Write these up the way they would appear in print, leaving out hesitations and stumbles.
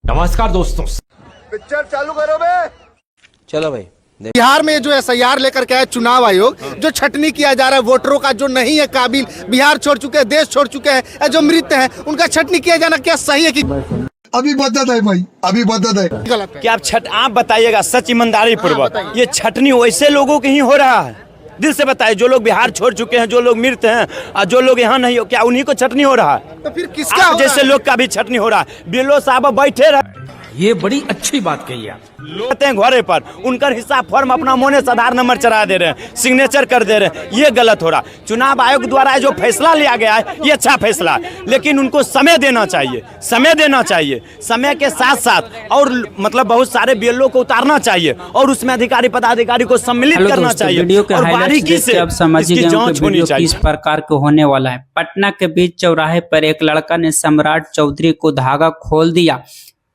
नमस्कार दोस्तों, पिक्चर चालू करो बे। चलो भाई। बिहार में जो SIR लेकर के आया चुनाव आयोग, जो छटनी किया जा रहा है वोटरों का, जो नहीं है काबिल, बिहार छोड़ चुके हैं, देश छोड़ चुके हैं, जो मृत हैं, उनका छटनी किया जाना क्या सही है कि अभी बदत है भाई, अभी बदत है। गलत है? क्या आप बताइएगा सच ईमानदारी पूर्वक, ये छटनी वैसे लोगों के ही हो रहा है? दिल से बताइए, जो लोग बिहार छोड़ चुके हैं, जो लोग मृत हैं और जो लोग यहाँ नहीं हो, क्या उन्हीं को छटनी हो रहा है? तो फिर किसका हो जैसे लोग का भी छटनी हो रहा है। बिल्लो साहब बैठे रहे, ये बड़ी अच्छी बात कही आप। लोग हैं घरे पर, उनका हिस्सा फॉर्म अपना मोने से आधार नंबर चढ़ा दे रहे हैं, सिग्नेचर कर दे रहे हैं, ये गलत हो रहा। चुनाव आयोग द्वारा जो फैसला लिया गया है ये अच्छा फैसला है, लेकिन उनको समय देना चाहिए, समय देना चाहिए। समय के साथ साथ और मतलब बहुत सारे बिल्लों को उतारना चाहिए और उसमें अधिकारी पदाधिकारी को सम्मिलित करना चाहिए। वीडियो के और हाइलाइट्स बारीकी से अब समझिए जांच होनी चाहिए। किस प्रकार के होने वाला है। पटना के बीच चौराहे पर एक लड़का ने सम्राट चौधरी को धागा खोल दिया।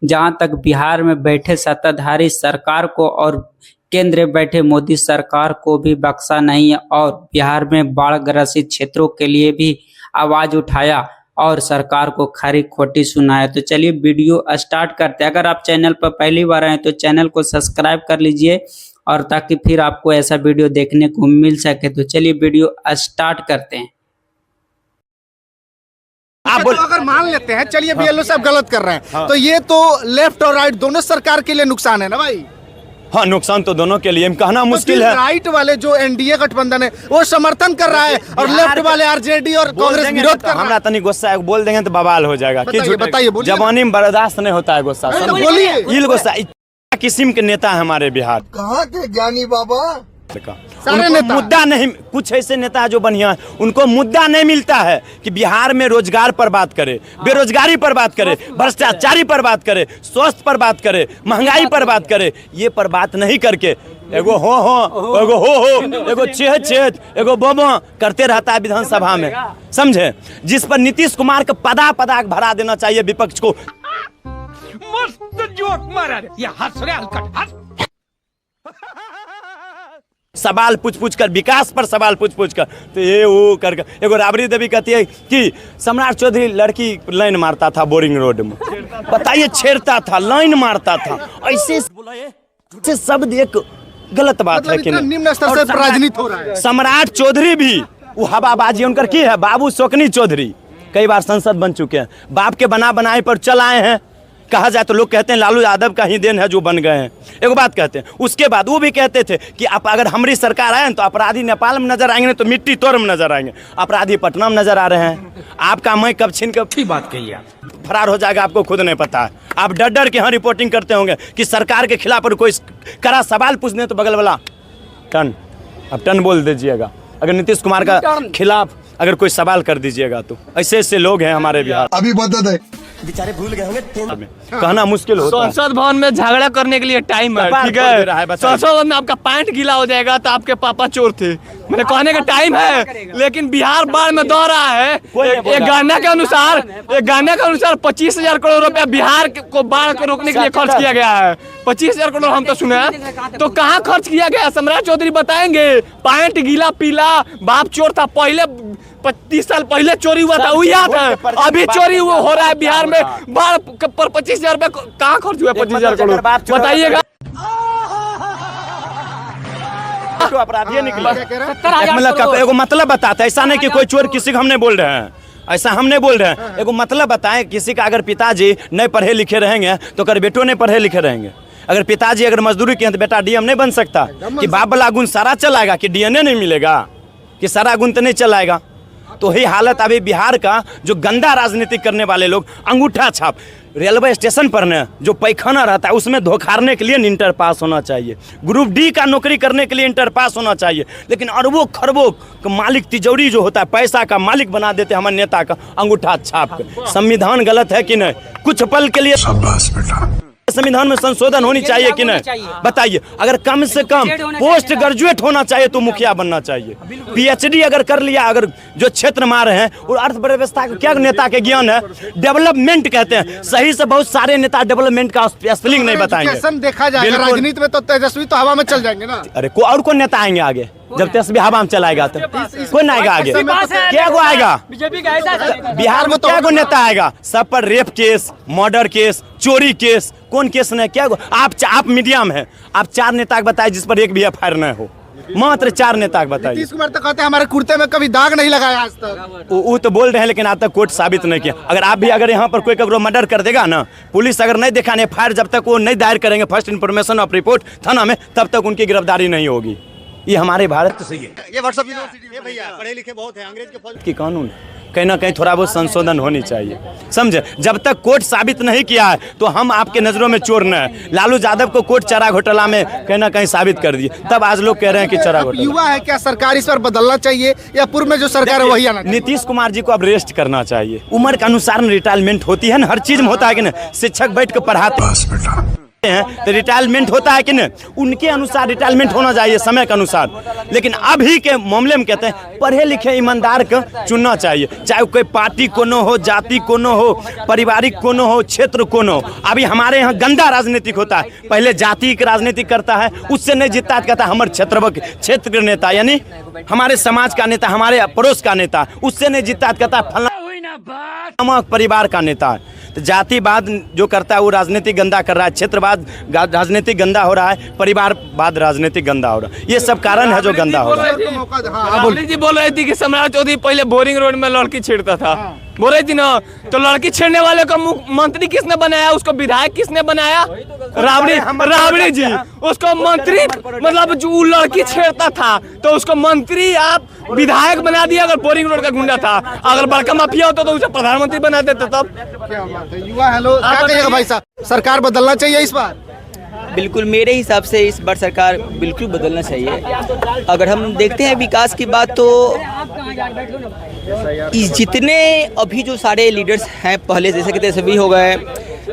जहां तक बिहार में बैठे सत्ताधारी सरकार को और केंद्र में बैठे मोदी सरकार को भी बख्शा नहीं है और बिहार में बाढ़ ग्रसित क्षेत्रों के लिए भी आवाज उठाया और सरकार को खरी खोटी सुनाया। तो चलिए वीडियो स्टार्ट करते हैं। अगर आप चैनल पर पहली बार आए तो चैनल को सब्सक्राइब कर लीजिए और ताकि फिर आपको ऐसा वीडियो देखने को मिल सके। तो चलिए वीडियो स्टार्ट करते हैं। तो अगर मान लेते हैं, चलिए BLO साहब गलत कर रहे हैं, तो ये तो लेफ्ट और राइट दोनों सरकार के लिए नुकसान है ना भाई? हाँ, नुकसान तो दोनों के लिए कहना मुश्किल है। राइट वाले जो NDA गठबंधन है वो समर्थन कर रहा है और लेफ्ट वाले RJD और कांग्रेस विरोध कर रहा है। हमरा तनी गुस्सा है, बोल देंगे तो बवाल हो जाएगा। बताइए जवानी में बर्दाश्त नहीं होता है गुस्सा। बोलिए। ये गुस्सा किस्म के नेता है हमारे बिहार कहाँ के ज्ञानी बाबा का। उनको मुद्दा नहीं, कुछ ऐसे नेता है जो बढ़िया है, उनको मुद्दा नहीं मिलता है कि बिहार में रोजगार पर बात करे, बेरोजगारी पर बात करे, भ्रष्टाचारी पर बात करे, स्वास्थ्य पर बात करे, महंगाई पर बात करे। ये पर बात नहीं करके एगो हो एगो चेत एगो बोबो करते रहता है विधानसभा में, समझे? जिस पर नीतीश कुमार का पदाक भरा देना चाहिए विपक्ष को। मस्त जोक मारा रे, ये हंस रहे हलकट हंस। सवाल पूछ कर, विकास पर सवाल पूछ कर, तो ये वो कर एगो राबड़ी देवी कहती है कि सम्राट चौधरी लड़की लाइन मारता था बोरिंग रोड में। बताइए, छेड़ता था, लाइन मारता था, ऐसे शब्द एक गलत बात है कि निम्न स्तर से राजनीति हो रहा है। सम्राट चौधरी भी वो हवाबाजी उनकर की है। बाबू शोकनी चौधरी कई बार संसद बन चुके हैं, बाप के बनाए पर चल आए हैं। कहा जाए तो लोग कहते हैं लालू यादव का ही देन है जो बन गए हैं, एक बात कहते हैं। उसके बाद वो भी कहते थे कि आप अगर हमारी सरकार आए तो अपराधी नेपाल में नजर आएंगे, तो मिट्टी तोड़ में नजर आएंगे। अपराधी पटना में नजर आ रहे हैं। आपका मैं कब छीन के बात कही आप, फरार हो जाएगा आपको खुद नहीं पता है। आप डर के यहाँ रिपोर्टिंग करते होंगे कि सरकार के खिलाफ कोई कड़ा सवाल पूछने तो बगल वाला टन, अब टन बोल दीजिएगा। अगर नीतीश कुमार का खिलाफ अगर कोई सवाल कर दीजिएगा तो ऐसे लोग हैं हमारे बिहार। अभी बदत है। बेचारे भूल गए होंगे, कहना मुश्किल होता है। संसद भवन में झगड़ा करने के लिए टाइम है, ठीक है? संसद भवन में आपका पैंट गीला हो जाएगा तो आपके पापा चोर थे, मैंने कहने का टाइम है। लेकिन बिहार बाढ़ में दौड़ रहा है। एक गाना के अनुसार 25,000 करोड़ रुपया बिहार को बाढ़ को रोकने के लिए खर्च किया गया है। 25,000 करोड़ हम तो सुने, तो कहाँ खर्च किया गया? सम्राट चौधरी बताएंगे। पैंट गीला पीला, बाप चोर था, पहले 25 साल पहले चोरी हुआ था, वो याद है। अभी चोरी हो रहा है बिहार में। बाढ़ पर 25,000 रुपया कहाँ खर्च हुआ? 25,000 करोड़ बताइएगा। तो अपराधी निकला मतलब एगो मतलब बताता है। ऐसा नहीं कि कोई चोर किसी को हम नहीं बोल रहे हैं, ऐसा हम नहीं बोल रहे हैं। एगो मतलब बताएं, किसी का अगर पिताजी नहीं पढ़े लिखे रहेंगे तो कर बेटो नहीं पढ़े लिखे रहेंगे। अगर पिताजी अगर मजदूरी किए तो बेटा DM नहीं बन सकता। कि बाप वाला गुण सारा चलाएगा, कि DNA नहीं मिलेगा, कि सारा गुण तो नहीं चलाएगा। तो यही हालत अभी बिहार का, जो गंदा राजनीति करने वाले लोग अंगूठा छाप रेलवे स्टेशन पर न जो पैखाना रहता है उसमें धोखारने के लिए इंटर पास होना चाहिए। ग्रुप D का नौकरी करने के लिए इंटर पास होना चाहिए। लेकिन अरबों खरबों का मालिक, तिजोरी जो होता है, पैसा का मालिक बना देते हमारे नेता का अंगूठा छाप कर। संविधान गलत है कि नहीं? कुछ पल के लिए संविधान में संशोधन होनी चाहिए कि नहीं? बताइए। अगर कम से कम पोस्ट ग्रेजुएट होना चाहिए तो मुखिया बनना चाहिए। PhD अगर कर लिया, अगर जो क्षेत्र में आ रहे हैं, और अर्थव्यवस्था का क्या नेता के ज्ञान है? डेवलपमेंट कहते हैं। सही से बहुत सारे नेता डेवलपमेंट का स्पेलिंग नहीं बताएंगे। देखा जाए राजनीति में तो तेजस्वी तो हवा में चल जाएंगे ना। अरे और कौन नेता आएंगे आगे? जब तेजस्वी हवा में चलाएगा तो कोई ना आएगा आगे, क्या को आएगा बिहार में? क्या को नेता आएगा? सब पर रेप केस, मर्डर केस, चोरी केस, कौन केस नहीं? क्या आप मीडिया में है, आप 4 नेता बताए जिस पर एक भी FIR न हो, मात्र 4 नेता बताइए। नीतीश कुमार तो कहते हैं हमारे कुर्ते में कभी दाग नहीं लगाया आज तक। वो तो बोल रहे हैं लेकिन आज तक कोर्ट साबित नहीं किया। अगर आप भी अगर यहाँ पर कोई करो मर्डर कर देगा ना, पुलिस अगर नहीं दिखाने FIR जब तक वो नहीं दायर करेंगे फर्स्ट इन्फॉर्मेशन ऑफ रिपोर्ट थाना में, तब तक उनकी गिरफ्तारी नहीं होगी। ये हमारे भारत तो सही है। ये व्हाट्सएप यूनिवर्सिटी है भैया, पढ़े लिखे बहुत है, अंग्रेज के फौज की कानून कहीं ना कहीं थोड़ा बहुत संशोधन होनी चाहिए, समझे? जब तक कोर्ट साबित नहीं किया है तो हम आपके नजरों में चोर न है। लालू यादव को कोर्ट चारा घोटाला में कहीं ना कहीं साबित कर दिए, तब आज लोग कह रहे हैं कि चारा घोटाला। युवा है, क्या सरकार इस पर बदलना चाहिए या पूर्व में जो सरकार है वही आना चाहिए? नीतीश कुमार जी को अब रेस्ट करना चाहिए। उम्र के अनुसार रिटायरमेंट होती है ना, हर चीज में होता है कि ना। शिक्षक बैठ कर पढ़ाते हैं तो रिटायरमेंट होता है कि नहीं, उनके अनुसार रिटायरमेंट होना चाहिए समय के अनुसार। लेकिन अभी के मामले में कहते हैं पढ़े लिखे ईमानदार को चुनना चाहिए, चाहे कोई पार्टी को न हो, जाति को न हो, पारिवारिक को न हो, क्षेत्र को न हो। अभी हमारे यहाँ गंदा राजनीतिक होता है, पहले जाति की राजनीति करता है, उससे नहीं जीतता है, कहता है हमारे क्षेत्र के नेता, यानी हमारे समाज का नेता, हमारे पड़ोस का नेता, उससे नहीं जीतता है, कहता है फलाना परिवार का नेता है। तो जातिवाद जो करता है वो राजनीति गंदा कर रहा है, क्षेत्रवाद राजनीति गंदा हो रहा है, परिवारवाद राजनीति गंदा हो रहा है। ये सब कारण है जो गंदा हो रहा है। राबड़ी जी बोल रही थी कि सम्राट चौधरी पहले बोरिंग रोड में लड़की छेड़ता था, बोल रही थी ना। तो लड़की छेड़ने वाले को मंत्री किसने बनाया, उसको विधायक किसने बनाया? राबड़ी जी। उसको मंत्री मतलब जो लड़की छेड़ता था तो उसको मंत्री आप विधायक बना दिया। अगर बोरिंग रोड का गुंडा था, अगर बड़का माफिया होता तो उसे प्रधानमंत्री बना देते। तब क्या बात है। युवा हेलो, क्या कहिएगा भाई साहब, सरकार बदलना चाहिए इस बार? बिल्कुल, मेरे हिसाब से इस बार सरकार बिल्कुल बदलना चाहिए। अगर हम देखते हैं विकास की बात तो इस जितने अभी जो सारे लीडर्स हैं पहले, जैसे कि तेजस्वी हो गए,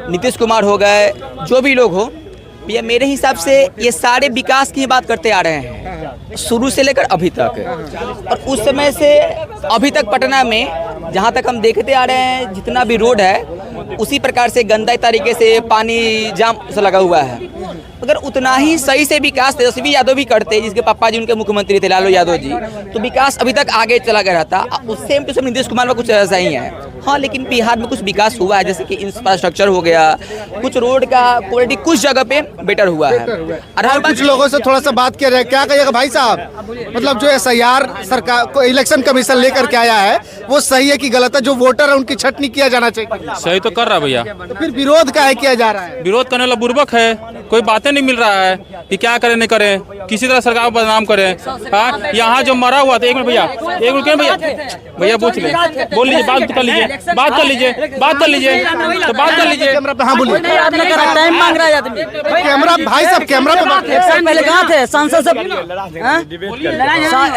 नीतीश कुमार हो गए, जो भी लोग हो, ये मेरे हिसाब से ये सारे विकास की बात करते आ रहे हैं शुरू से लेकर अभी तक। और उस समय से अभी तक पटना में जहाँ तक हम देखते आ रहे हैं जितना भी रोड है उसी प्रकार से गंदा तरीके से पानी जाम सा लगा हुआ है। अगर उतना ही सही से विकास तेजस्वी यादव भी करते, जिसके पापा जी उनके मुख्यमंत्री थे लालू यादव जी, तो विकास अभी तक आगे चला गया था। उस same to same Nitish Kumar में कुछ ऐसा ही है। हाँ, लेकिन बिहार में कुछ विकास हुआ है, जैसे कि इंफ्रास्ट्रक्चर हो गया, कुछ रोड का क्वालिटी कुछ जगह पे बेटर हुआ है। और कुछ लोगों से थोड़ा सा बात किया जाए, क्या कहिएगा भाई साहब? मतलब जो SIR सरकार को इलेक्शन कमीशन लेकर के आया है वो सही है कि गलत है? जो वोटर है उनकी छटनी किया जाना चाहिए। सही तो कर रहा है भैया, तो फिर विरोध काहे किया जा रहा है? विरोध करने वाला बुर्बक है, कोई बातें नहीं मिल रहा है कि क्या करें नहीं करें, किसी तरह सरकार को बदनाम करें। हाँ, यहाँ जो मरा हुआ था, एक मिनट भैया, एक मिनट भैया पूछ ले, बोल लीजिए, बात कर लीजिए, बात कर लीजिए, बात कर लीजिए, तो बात कर लीजिए। कैमरा पे हाँ बोलिए। टाइम मांग रहा है आदमी। कैमरा भाई साहब, कैमरा पे बात इलेक्शन पहले कहाँ थे? सांसद से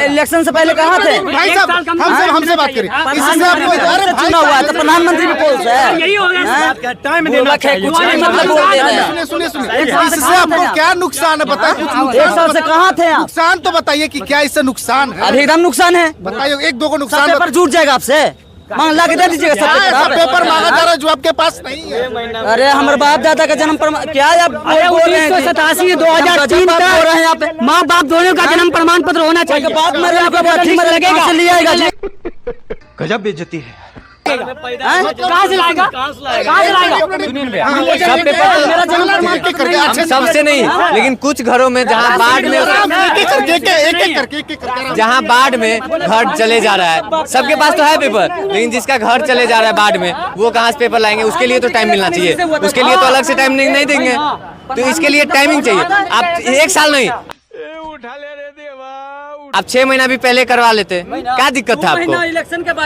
इलेक्शन से पहले कहाँ थे? भाई साहब हमसे बात करें। इससे आपको चुना हुआ है तो प्रधानमंत्री भी पोस्ट है। टाइम देना चाहिए। सुनिए, इससे आपको क्या नुकसान है बताइए? 1 साल से कहाँ थे आप? नुकसान तो बताइए कि क्या इससे नुकसान है? अभी एकदम नुकसान है। बताइए, 1-2 को नुकसान। पेपर जुट जाएगा आपसे, मांग ला के दे दीजिएगा सब ऐसा पेपर मांगा जा रहा है जो आपके पास नहीं है। अरे हमारे बाप दादा का जन्म प्रमाण क्या आप बोल रहे हैं? 1987 2003 का हो रहे हैं यहाँ पे। माँ बाप दोनों का जन्म प्रमाण पत्र होना चाहिए। बात में लगेगा ले आएगा। गजब बेइज्जती है। कहाँ से लाएगा? सबसे नहीं, लेकिन कुछ घरों में जहाँ बाढ़ में बाढ़ में घर चले जा रहा है, सबके पास तो है पेपर, लेकिन जिसका घर चले जा रहा है बाढ़ में वो कहाँ से पेपर लाएंगे? उसके लिए तो टाइम मिलना चाहिए, उसके लिए तो अलग से टाइम नहीं देंगे। तो इसके लिए टाइमिंग चाहिए। आप 1 साल नहीं, आप 6 महीना भी पहले करवा लेते, क्या दिक्कत था आपको?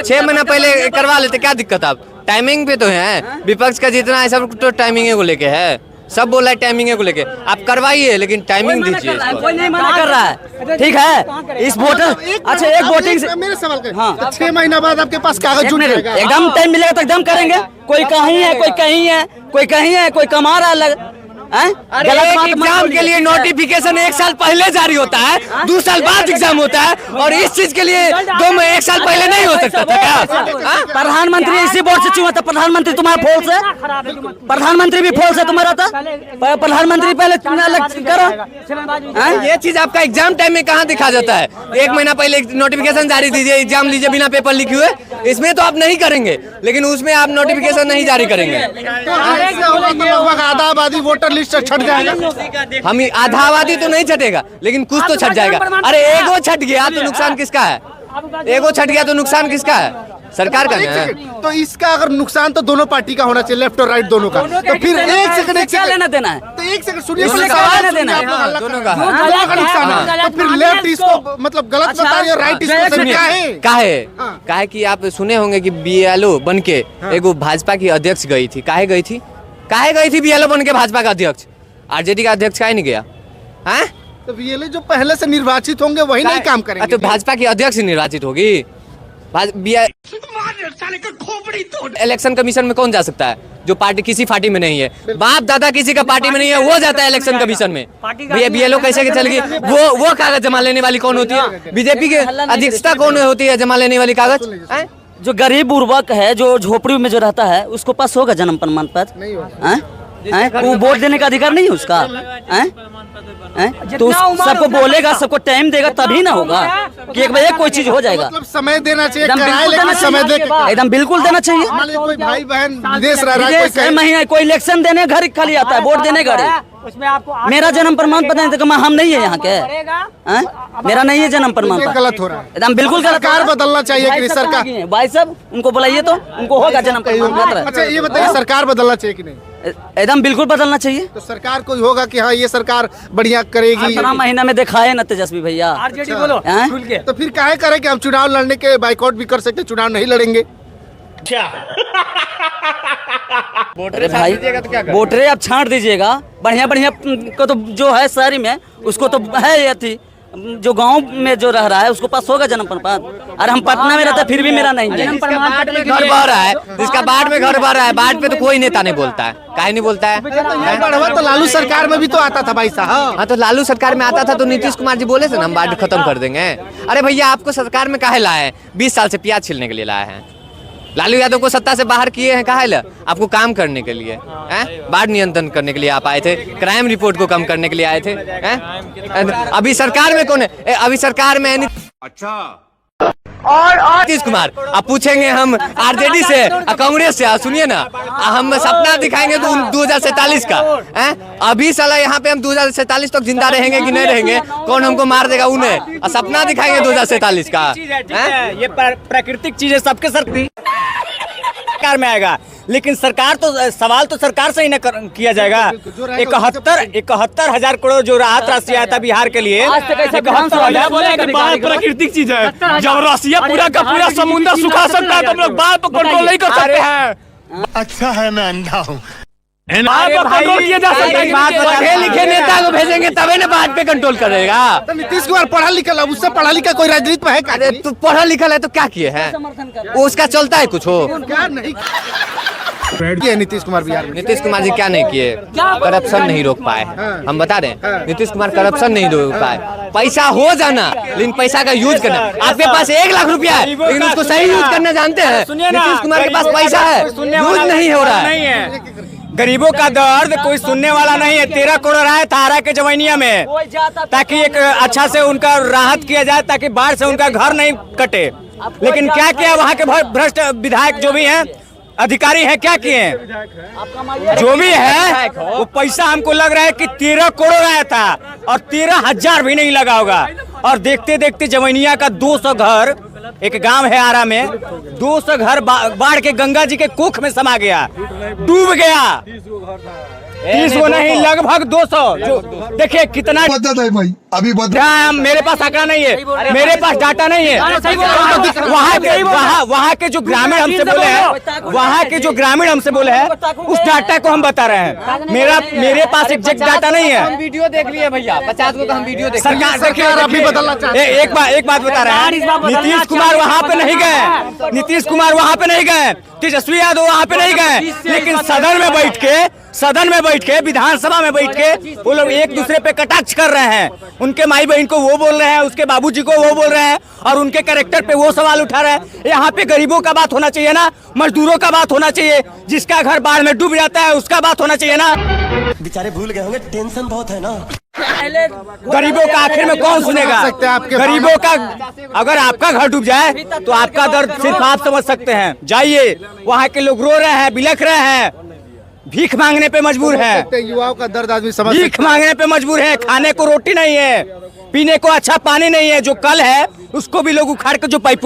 6 महीना पहले करवा लेते, क्या दिक्कत आप? टाइमिंग पे तो है, विपक्ष का जितना है सब तो टाइमिंग को लेके है, सब बोला है टाइमिंग को लेके। आप करवाइए लेकिन टाइमिंग दीजिए। कोई नहीं मना कर रहा है, ठीक है। इस वोटर अच्छा एक वोटिंग से मेरे सवाल का हाँ, 6 महीना बाद आपके पास कागज जुट जाएगा, एकदम टाइम मिलेगा तो एकदम करेंगे। कोई कहीं है, कोई कहीं है, कोई कहीं है, कोई कमा रहा है, एग्जाम के लिए नोटिफिकेशन 1 साल पहले जारी होता है, 2 साल बाद एग्जाम होता है, और इस चीज के लिए 1 साल पहले नहीं हो सकता था क्या? प्रधानमंत्री इसी बोर्ड से चुना था। प्रधानमंत्री तुम्हारा फॉल्स है, प्रधानमंत्री भी फॉल्स है तुम्हारा था। प्रधानमंत्री पहले करो। ये चीज आपका एग्जाम टाइम में कहाँ दिखा जाता है? 1 महीना पहले नोटिफिकेशन जारी दीजिए, एग्जाम लीजिए बिना पेपर लिखे हुए, इसमें तो आप नहीं करेंगे, लेकिन उसमें आप नोटिफिकेशन नहीं जारी करेंगे। आधा आबादी वोटर लिस्ट से छट जाएगा। हम आधा आबादी तो नहीं छटेगा, लेकिन कुछ तो छट जाएगा। अरे एगो छट गया तो नुकसान किसका है? एगो छट गया तो नुकसान किसका है? सरकार का है। तो इसका अगर नुकसान तो दोनों पार्टी का होना चाहिए, लेफ्ट और राइट दोनों का। तो फिर एक सेकंड लेना देना है, तो एक सेकंड सुनिए, दोनों का नुकसान है। तो फिर लेफ्ट इसको मतलब गलत बता रही है, राइट इसको काहे कि आप सुने होंगे कि BLO बन के एगो भाजपा की अध्यक्ष गई थी। काहे गई थी BLO बन के भाजपा का अध्यक्ष? RJD का अध्यक्ष काहे नहीं गया? तो BLO जो पहले से निर्वाचित होंगे वही नहीं काम करेंगे। तो भाजपा की अध्यक्ष निर्वाचित होगी। इलेक्शन कमीशन में कौन जा सकता है जो पार्टी किसी पार्टी में नहीं है? बाप दादा किसी का पार्टी में नहीं है, वो जाता है इलेक्शन कमीशन में। BLO कैसे के चलेगी? वो कागज जमा लेने वाली कौन होती है? बीजेपी के अध्यक्षता कौन होती है जमा लेने वाली कागज? जो गरीब बुर्बक है, जो झोपड़ी में जो रहता है, उसको पास होगा जन्म प्रमाण पत्र? नहीं होगा। वो वोट देने का अधिकार नहीं है उसका? तो सबको बोलेगा, सबको टाइम देगा, तभी ना होगा कि एक बजे कोई चीज हो जाएगा। मतलब समय देना चाहिए, समय दे एकदम बिल्कुल देना चाहिए। कोई भाई बहन विदेश रह रहा है, कोई महीना कोई इलेक्शन देने घर खाली आता है, वोट देने घर। मेरा जन्म प्रमाण पत्र नहीं, हम नहीं है यहाँ के, मेरा नहीं है जन्म प्रमाण पत्र। गलत हो रहा है, एकदम बिल्कुल गलत। सरकार बदलना चाहिए कि सरकार? भाई साहब उनको बुलाइए तो उनको होगा जन्म प्रमाण पत्र। अच्छा ये बताइए, सरकार बदलना चाहिए कि नहीं? एकदम बिल्कुल बदलना चाहिए। तो सरकार कोई होगा कि हाँ ये सरकार बढ़िया करेगी? 15 महीना में दिखाए ना तेजस्वी भैया। बोलो तो फिर काहे करे कि हम चुनाव लड़ने के बाइकआउट भी कर सकते, चुनाव नहीं लड़ेंगे? अरे भाई वोटरे आप छांट दीजिएगा, बढ़िया बढ़िया को तो जो है शहरी में उसको तो है ये थी, जो गांव में जो रह रहा है उसको पास होगा जन्म प्रमाण पत्र। अरे हम पटना में रहते फिर भी मेरा नहीं है। घर बह रहा है, जिसका बाढ़ में घर बह रहा है, बाढ़ पे तो कोई नेता नहीं बोलता है। काहे नहीं बोलता है? बढ़वा तो लालू सरकार में भी तो आता था भाई साहब। हाँ तो लालू सरकार में आता था तो नीतीश कुमार जी बोले थे ना हम बाढ़ खत्म कर देंगे। अरे भैया आपको सरकार में काहे लाए हैं? 20 साल से प्याज छिलने के लिए लाए हैं। लालू यादव को सत्ता से बाहर किए हैं काहे ला? आपको काम करने के लिए, बाढ़ नियंत्रण करने के लिए आप आए थे, क्राइम रिपोर्ट को कम करने के लिए आए थे। अभी सरकार में कौन है? अभी सरकार में अच्छा और नीतीश कुमार। अब पूछेंगे हम RJD से, कांग्रेस से, सुनिए ना, हम सपना दिखाएंगे 2047 का। अभी साला यहाँ पे हम 2047 तक जिंदा रहेंगे कि नहीं रहेंगे, कौन हमको मार देगा उन्हें? सपना दिखाएंगे 2047 का। ये प्राकृतिक चीज है, सबके सरकार में आएगा, लेकिन सरकार तो सवाल तो सरकार से ही न किया जाएगा। 71 हजार करोड़ जो राहत राशि आया था बिहार के लिए, 71,000 प्राकृतिक चीज है। जब रसिया पूरा का पूरा समुद्र सुखा सकता है तो हम लोग बाढ़ पर कंट्रोल नहीं कर सकते हैं। अच्छा है मैं अंधा हूँ। कंट्रोल किया जा सकता है। पढ़े लिखे नेता को भेजेंगे तभी ना बाढ़ पे कंट्रोल करेगा। तो नीतीश कुमार पढ़ा लिखा, उससे पढ़ा लिखा कोई राजनीति में है? अरे तो पढ़ा लिखा है तो क्या किए हैं? उसका चलता है कुछ हो? क्या नहीं किया नीतीश कुमार बिहार में? नीतीश कुमार जी क्या नहीं किए? करप्शन नहीं रोक पाए। हम बता रहे हैं नीतीश कुमार करप्शन नहीं रोक पाए। पैसा हो जाना, लेकिन पैसा का यूज करना। आपके पास 1 लाख रुपया है, लेकिन उसको सही यूज करना जानते हैं? नीतीश कुमार के पास पैसा है, यूज नहीं हो रहा है। गरीबों का दर्द कोई सुनने वाला नहीं है। 13 करोड़ आए थारा के जवैनिया में, ताकि एक अच्छा से उनका राहत किया जाए, ताकि बाढ़ से उनका घर नहीं कटे। लेकिन क्या किया वहाँ के भ्रष्ट विधायक जो भी हैं, अधिकारी हैं, क्या किए हैं? जो भी है वो पैसा हमको लग रहा है कि 13 करोड़ आया था और 13,000 भी नहीं लगा होगा। और देखते देखते जवैनिया का 200 घर, एक गांव है आरा में, 200 घर बाढ़ के गंगा जी के कोख में समा गया, डूब गया। 30 को नहीं, लगभग 200। जो देखिए कितना बदत है भाई, अभी मेरे पास आंकड़ा नहीं है, मेरे पास डाटा नहीं है। वहाँ के जो ग्रामीण हमसे बोले हैं, वहाँ के जो ग्रामीण हमसे बोले हैं, उस डाटा को हम बता रहे हैं। मेरे पास एग्जैक्ट डाटा नहीं है। हम वीडियो देख लिए भैया, 50 को तो हम वीडियो देख। सरकार देखिए अभी बदलना चाहते हैं। एक बात बता रहे हैं, नीतीश कुमार वहाँ पे नहीं गए, नीतीश कुमार वहाँ पे नहीं गए, तेजस्वी यादव वहाँ पे नहीं गए, लेकिन सदन में बैठ के सदन में बैठ के, विधानसभा में बैठ के वो लोग एक दूसरे पे कटाक्ष कर रहे हैं। उनके माई बहन को वो बोल रहे हैं, उसके बाबूजी को वो बोल रहे हैं और उनके कैरेक्टर पे वो सवाल उठा रहे हैं। यहाँ पे गरीबों का बात होना चाहिए ना, मजदूरों का बात होना चाहिए, जिसका घर बाढ़ में डूब जाता है उसका बात होना चाहिए ना। बेचारे भूल गए होंगे, टेंशन बहुत है ना। गरीबों का आखिर में कौन सुनेगा? गरीबों का अगर आपका घर डूब जाए तो आपका दर्द सिर्फ आप समझ सकते हैं। जाइए, वहाँ के लोग रो रहे हैं, बिलख रहे हैं, भीख मांगने पे मजबूर है। युवाओं का दर्द आदमी समझ भीख मांगने पे मजबूर है। खाने को रोटी नहीं है, पीने को अच्छा पानी नहीं है। जो कल है उसको भी लोग उखाड़ के जो पाइप